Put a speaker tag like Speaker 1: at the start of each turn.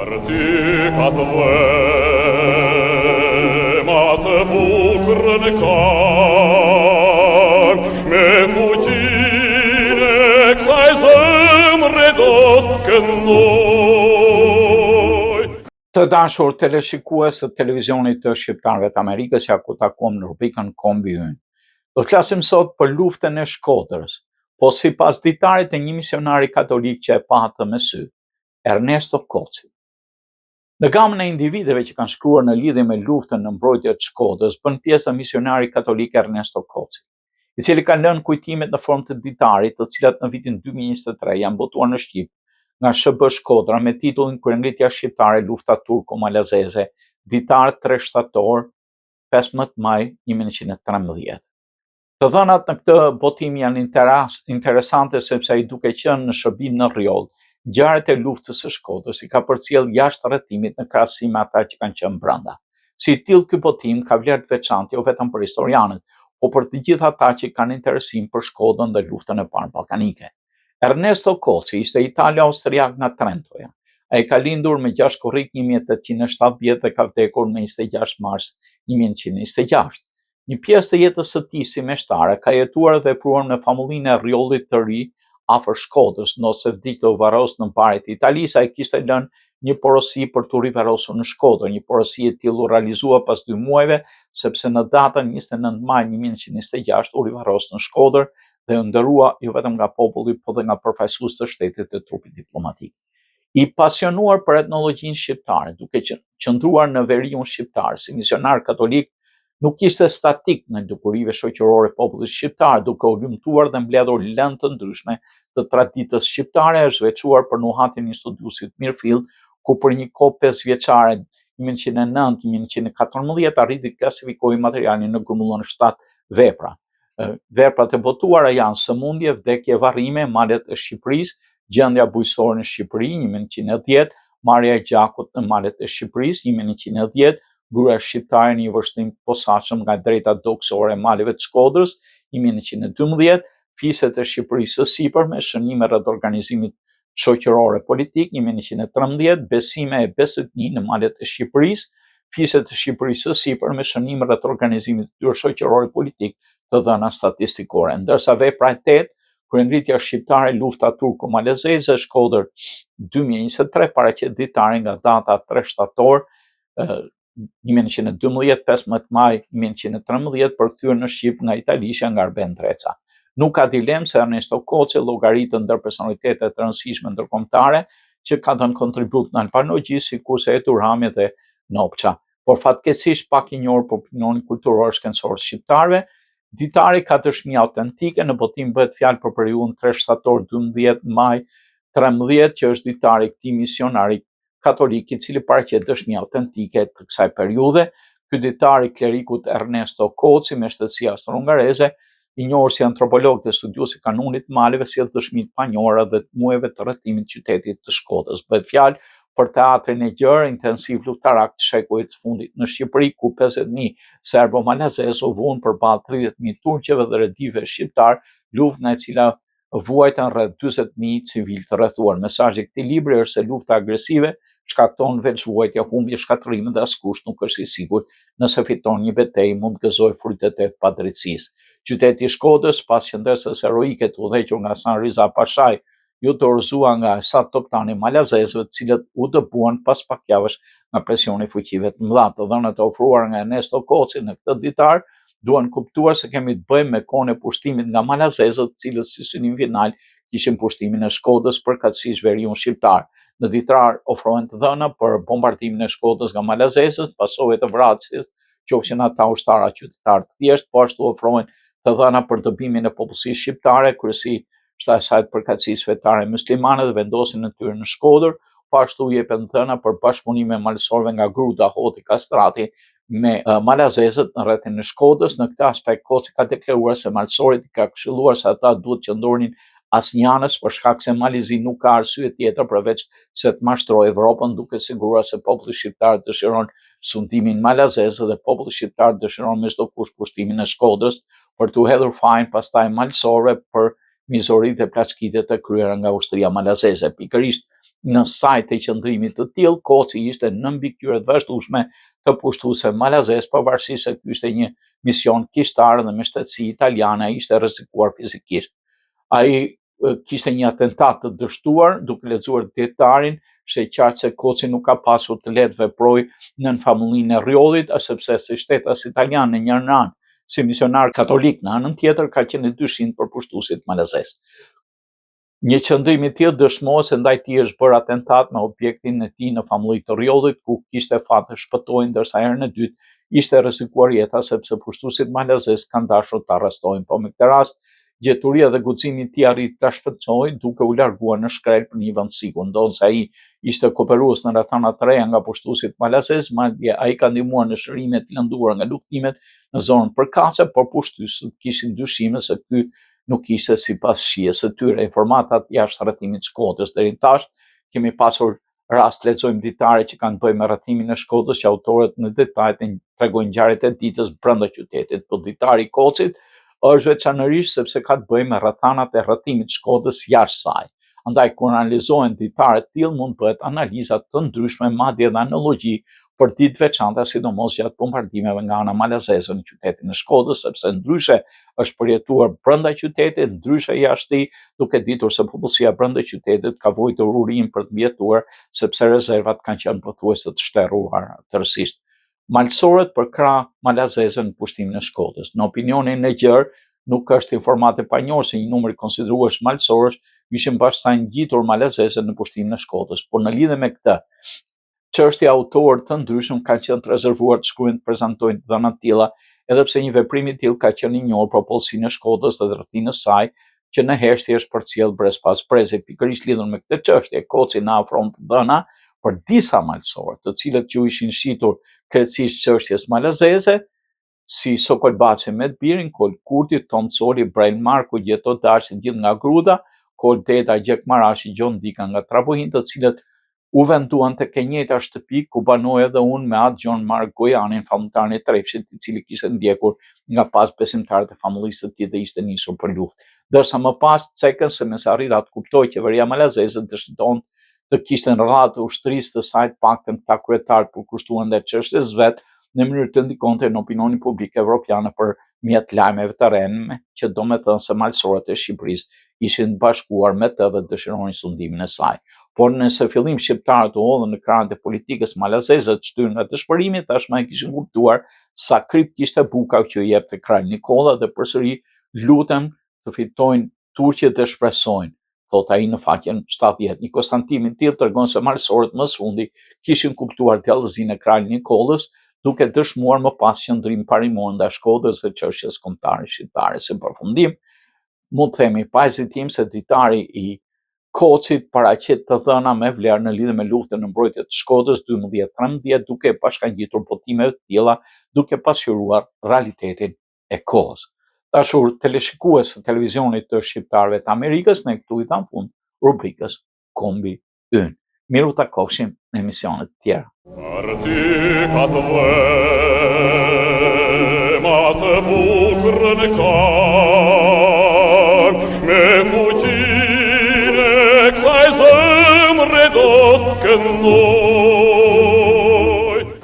Speaker 1: Articat vemat bucrën car, me fugire kësaj zemre do të këndoj.
Speaker 2: Të dashur teleshikues të televizionit të Shqiptarëve të Amerikës, ja ku takuam në rubrikën Kombi Ynë. Do të flasim sot për luftën e Shkodrës, po sipas ditarit e një misionari katolik që e patë me sy, Ernesto Koci. Në gamën e individëve që kanë shkruar në lidhje me luftën në mbrojtje të Shkodrës, bën pjesë misionari katolik Ernesto Koci, i cili ka lënë kujtimet në formë të ditarit, të cilat në vitin 2023 janë botuar në Shqip nga SHB Shkodra me titullin Kryengritja shqiptare lufta turko-malazeze, ditar 3 shtator 15 maj 1913. Të dhënat në këtë botim janë interesante sepse ai duke qenë në shërbim në Rjoll, ngjarjet e luftës së Shkodrës i ka përcjell jashtë rrethimit në krahasim me ata që kanë qenë brenda. Si tillë ky botim ka vlerë të veçantë jo vetëm për historianët, por për të gjithë ata që kanë interesim për Shkodrën dhe luftën e parë ballkanike. Ernesto Koci ishte italo-austriak nga Trentoja. Ai ka lindur me 6 korrik 1870 dhe ka vdekur me 26 mars 1926. Një pjesë të jetës së tij si meshtare ka jetuar dhe vepruar në famullinë e Rjollit të Ri, afër Shkodrës, nose vdiq u varros në mbarjet e Italisë, ai kishte lënë një porosi për të rivarrosur në Shkodër. Një porosi e tillë u realizua pas 2 muajve, sepse në datën 29 maj 1926 u rivarros në Shkodër dhe u ndërua jo vetëm nga populli, por dhe nga përfaqësues të shtetit dhe trupit diplomatik. I pasionuar për etnologjinë shqiptare, duke qëndruar në veriun shqiptar si misionar katolik, nuk ishte statik në dukurive shoqërore popullit shqiptar, duke u lumtuar dhe mbledhur lëndë të ndryshme të traditës shqiptare, është veçuar për nuhatin e studiusit Mirfield, ku për një kohë 5 vjeçare 1909-1914 arriti të klasifikojë materialin në grumbullon 7 vepra. Veprat e botuara janë sëmundje, vdekje, varrime, malet e Shqipërisë, gjendja bujqësore në Shqipëri 1910, marrja e gjakut në malet e Shqipërisë 1910, gruaja shqiptare në një vështrim të posaçëm nga drejta dogësore e maleve të Shkodrës 1912, fiset e Shqipërisë së sipërme, shënime rreth organizimit shoqëror e politik 1913, besime e besëtni në malet e Shqipërisë, fiset e Shqipërisë së sipërme, shënime rreth organizimit të tyre shoqëror e politik, të dhëna statistikore. Ndërsa vepra e 8, Kryengritja shqiptare lufta turko-malazeze, Shkodër 2023, paraqet ditarin nga data 3 shtator 1912, 15 maj 1913, përkthyer në Shqip nga italishtja nga Arben Dreca. Nuk ka dilemë se Ernesto Koci llogaritën ndër personalitetet të rëndësishme ndërkombëtare që ka dhënë kontribut në albanologji, sikurse Etur Rami dhe Nopça, por fatkeqësisht pak i njohur për opinionin kulturor shkencor shqiptarëve. Ditari ka dëshmi autentike, në botim bëhet fjalë për periudhën 3 shtator 12 maj 13, që është ditari i këtij misionari katolik i cili paraqet dëshmi autentike të kësaj periudhe. Ky ditar i klerikut Ernesto Koci me shtetësi austro-hungareze, i njohur si antropolog dhe studiues i kanunit të maleve, sjell dëshmi të panjohura dhe të muajve të rrethimit të qytetit të Shkodrës. Bëhet fjalë për teatrin e gjerë intensiv luftarak të shekullit të fundit në Shqipëri, ku 50.000 serbo-malazezë u vuan përballë 30.000 turqeve dhe redive shqiptar, luftë nga e cila vuajtën rreth 40.000 civil të rrethuar. Mesazhi i këtij libri është se lufta agresive shkakton veç vuajtje, humbje, shkatërrim dhe askush nuk është i sigurt nëse fiton një betejë, mund të gëzojë frytet e padrejtësisë. Qyteti i Shkodrës, pas qendresës heroike të udhëhequr nga Hasan Riza Pashaj, ju dorëzua nga sa toptani malazezëve, të cilët u dëbuan pas pak javësh nga presioni i fuqive të mëdha. Të dhënat e ofruara nga Ernesto Koci në këtë ditar duan kuptuar se kemi të bëjmë me kohën e pushtimit nga malazezët, të cilët si synim final kishin pushtimin e Shkodrës, përkatësisht veriun shqiptar. Në ditar ofrohen të dhëna për bombardimin e Shkodrës nga malazezët, pasojë të vrasjes, qofshin ata ushtarë apo qytetarë të thjeshtë, po ashtu ofrohen të dhëna për dëbimin e popullsisë shqiptare, kryesi shtatsajt përkatësisë fetare muslimane dhe vendosin në tyre në Shkodër, po ashtu jepen dhëna për bashkëpunime malësorve nga Gruda, Hoti, Kastrati me malazezët në rrethin e Shkodrës. Në këtë aspekt Koci ka deklaruar se malësorit i ka këshilluar se ata duhet qëndronin asnjanës për shkak se Malizi nuk ka arsye tjetër përveç se të mashtrojë Evropën, duke siguruar se populli shqiptar dëshiron sundimin malazez dhe populli shqiptar dëshiron me çdo kusht pushtimin e Shkodrës për t'u hedhur fajin pastaj malësorëve për mizoritë dhe plaçkitet e kryera nga ushtria malazeze. Pikërisht në sajt e qëndrimit të tillë, Koci ishte në mbi këtyre të vazhdueshme të pushtuesve malazes, pavarësisht se ky ishte një mision kishtar dhe me shtetësi italiane ai ishte rrezikuar fizikisht. Ai kishte një atentat të dështuar, duke lexuar dietarin, ishte qartë se Koci nuk ka pasur të letë veproj nën famullinë e Rjollit, sepse si shtetas italian në njërin anë, si misionar katolik në anën tjetër, ka qenë dyshim për pushtuesit malazes. Një qëndrim i tillë dëshmohet se ndaj tij është bërë atentat me objektin e tij në famulli të Rjollit, ku kishte fat të shpëtojë, ndërsa herën e dytë ishte rrezikuar jeta sepse pushtuesit malazes kanë dashur ta arrestojnë, po me këtë rast gjeturia dhe guximi i tij arriti ta shpëtojë duke u larguar në shkrel për një vend sigur, ndonse ai ishte kooperues në rrethana të reja nga pushtuesit malazes, madje ai ka ndihmuar në shërimet e lënduara nga luftimet në zonën përkatëse, por pushtuesit kishin dyshime se ky nuk ishte sipas shijes së tyre. Informatat jashtë rrethimit të Shkodrës deri tash kemi pasur rast lexojmë dietare që kanë bëjë me rrethimin e Shkodrës, që autorët në detaj tregojnë ngjarjet e ditës brenda qytetit. Po dietari i Kocit është veçanërisht sepse ka të bëjë me rrethanat e rrethimit të Shkodrës jashtë saj. Andaj kur analizohen dietare të tillë mund bëhet analiza të ndryshme, madje edhe analogji për ditë veçanta, sidomos gjatë bombardimeve nga ana malazeze në qytetin e Shkodrës, sepse ndryshe është përjetuar brenda qytetit, ndryshe jashtë tij, duke ditur se popullsia brenda qytetit ka vojtur urim për të mbijetuar, sepse rezervat kanë qenë pothuajse të shterruara tërësisht. Malësorët për krah malazeze në pushtimin e Shkodrës. Në opinionin e gjerë, nuk është informatë e panjohur se një numër i konsiderueshëm malësorësh ishin bashkëta ngjitur malazeze në pushtimin e Shkodrës, por në lidhje me këtë, çështja autorë të ndryshëm kanë qenë të rezervuar të shkruajnë të prezantojnë dhëna të tilla, edhe pse një veprim i tillë ka qenë i njohur për popullsinë e Shkodrës dhe rrethinën e saj, që në heshtje është përcjell brez pas brezi. Pikërisht lidhur me këtë çështje, Koci na ofron të dhëna për disa malësorë, të cilët ju ishin shitur krejtësisht çështjes malazeze, si Sokol Baçi Medbirin, Kol Kurti, Tom Coli, Brail Marku, Gjeto Dashi, gjithë nga Gruda, Kol Deta, Gjek Marashi, Gjon Dika nga Trabuhin, të cilët u venduan të ke njëjta shtëpi ku banoj edhe unë me atë Gjon Mark Gojanin, famultarin e Trepshit, i cili kishte ndjekur nga pas besimtarët e famullisë së tij dhe ishte nisur për luftë. Ndërsa më pas cekën se mes arrita të kuptoj qeveria malazeze dëshiton të kishte në radhë ushtrisë të saj të paktën këta kryetarë për kushtuar ndaj çështjes vet, në mënyrë të ndikonte në opinionin publik evropian për mjet lajmeve të rëndme, që do me thënë se malësorët e Shqipërisë ishin bashkuar me të dhe dëshironin sundimin e saj. Por nëse fillim shqiptarët u hodhën në krahët e politikës malazeze të shtyrë nga dëshpërimi, tashmë e kishin kuptuar sa krip kishte buka që i jepte Kralj Nikolla dhe përsëri lutem të fitojnë turqet dhe shpresojnë, thot ai në faqen 70. Një konstatim i tillë tregon se malësorët më së fundi kishin kuptuar djallëzinë e Kralj Nikollës, duke dëshmuar më pas qëndrim parimor ndaj Shkodrës dhe çështjes kombëtare shqiptare. Si përfundim, mund të themi pa hezitim se dietari i Kocit paraqet të dhëna me vlerë në lidhje me luftën në mbrojtje të Shkodrës 12-13, duke bashkangjitur botimeve të tilla, duke pasqyruar realitetin e kohës. Dashur teleshikues të televizionit të shqiptarëve të Amerikës, ne këtu i tham fund rubrikës Kombi Ynë. Miru takofshim në emisionet të tjera.
Speaker 1: Partikat vlemat bukur në kar, me fuqin e kësaj zemre do të këndoj.